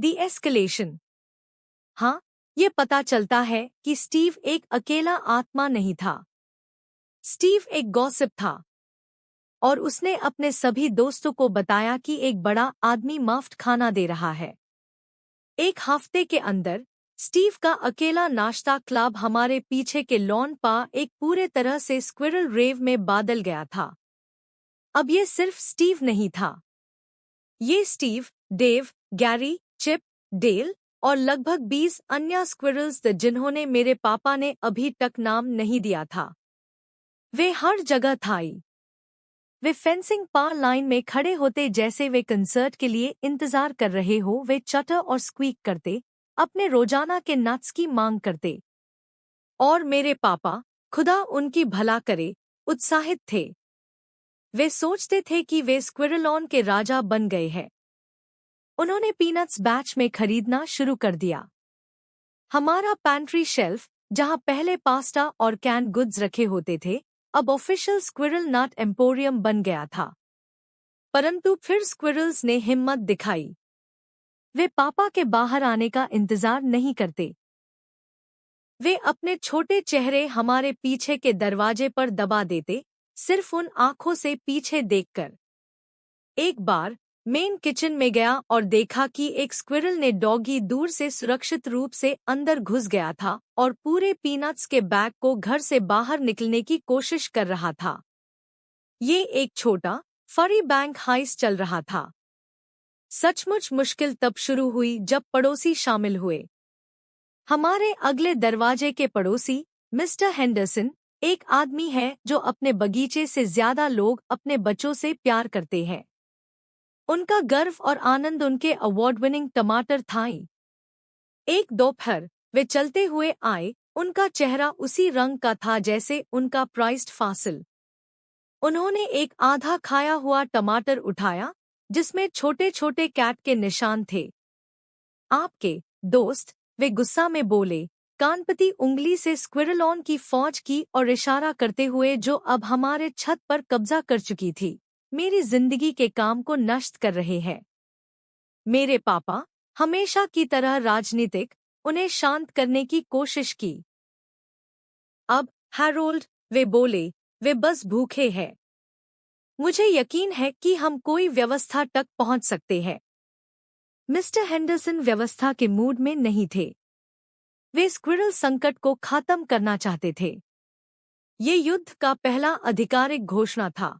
The escalation. हाँ, ये पता चलता है कि स्टीव एक अकेला आत्मा नहीं था। स्टीव एक गॉसिप था और उसने अपने सभी दोस्तों को बताया कि एक बड़ा आदमी मुफ्त खाना दे रहा है। एक हफ्ते के अंदर स्टीव का अकेला नाश्ता क्लब हमारे पीछे के लॉन पर एक पूरे तरह से स्क्विरल रेव में बदल गया था। अब ये सिर्फ स्टीव नहीं था। ये Steve, Dave, Gary, Chip, Dale और लगभग 20 अन्य स्क्विरल्स थे जिन्होंने मेरे पापा ने अभी तक नाम नहीं दिया था। वे हर जगह थाई। वे फेंसिंग पार लाइन में खड़े होते जैसे वे कंसर्ट के लिए इंतजार कर रहे हो। वे चटर और स्क्वीक करते, अपने रोजाना के नट्स की मांग करते। और मेरे पापा, खुदा उनकी भला करे, उत्साहित थे। वे सोचते थे कि वे स्क्विरलॉन के राजा बन गए हैं। उन्होंने पीनट्स बैच में खरीदना शुरू कर दिया। हमारा पैंट्री शेल्फ, जहां पहले पास्ता और कैन गुड्स रखे होते थे, अब ऑफिशियल स्क्विरल नट एम्पोरियम बन गया था। परंतु फिर स्क्विरल्स ने हिम्मत दिखाई। वे पापा के बाहर आने का इंतजार नहीं करते। वे अपने छोटे चेहरे हमारे पीछे के दरवाजे पर दबा देते, सिर्फ उन आंखों से पीछे देखकर। एक बार मेन किचन में गया और देखा कि एक स्क्विरल ने डॉगी दूर से सुरक्षित रूप से अंदर घुस गया था और पूरे पीनट्स के बैग को घर से बाहर निकलने की कोशिश कर रहा था। ये एक छोटा फरी बैंक हाइस चल रहा था। सचमुच मुश्किल तब शुरू हुई जब पड़ोसी शामिल हुए। हमारे अगले दरवाजे के पड़ोसी मिस्टर हेंडरसन एक आदमी है जो अपने बगीचे से ज्यादा लोग अपने बच्चों से प्यार करते हैं। उनका गर्व और आनंद उनके अवार्ड विनिंग टमाटर थाई। एक दोपहर वे चलते हुए आए। उनका चेहरा उसी रंग का था जैसे उनका प्राइस्ड फासिल। उन्होंने एक आधा खाया हुआ टमाटर उठाया जिसमें छोटे छोटे कैट के निशान थे। आपके दोस्त, वे गुस्सा में बोले, कानपति उंगली से स्क्विरलॉन की फौज की और इशारा करते हुए जो अब हमारे छत पर कब्जा कर चुकी थी, मेरी जिंदगी के काम को नष्ट कर रहे हैं। मेरे पापा, हमेशा की तरह राजनीतिक, उन्हें शांत करने की कोशिश की। अब हैरोल्ड, वे बोले, वे बस भूखे हैं। मुझे यकीन है कि हम कोई व्यवस्था तक पहुंच सकते हैं। मिस्टर हेंडरसन व्यवस्था के मूड में नहीं थे। वे स्क्विरल संकट को खत्म करना चाहते थे। ये युद्ध का पहला आधिकारिक घोषणा था।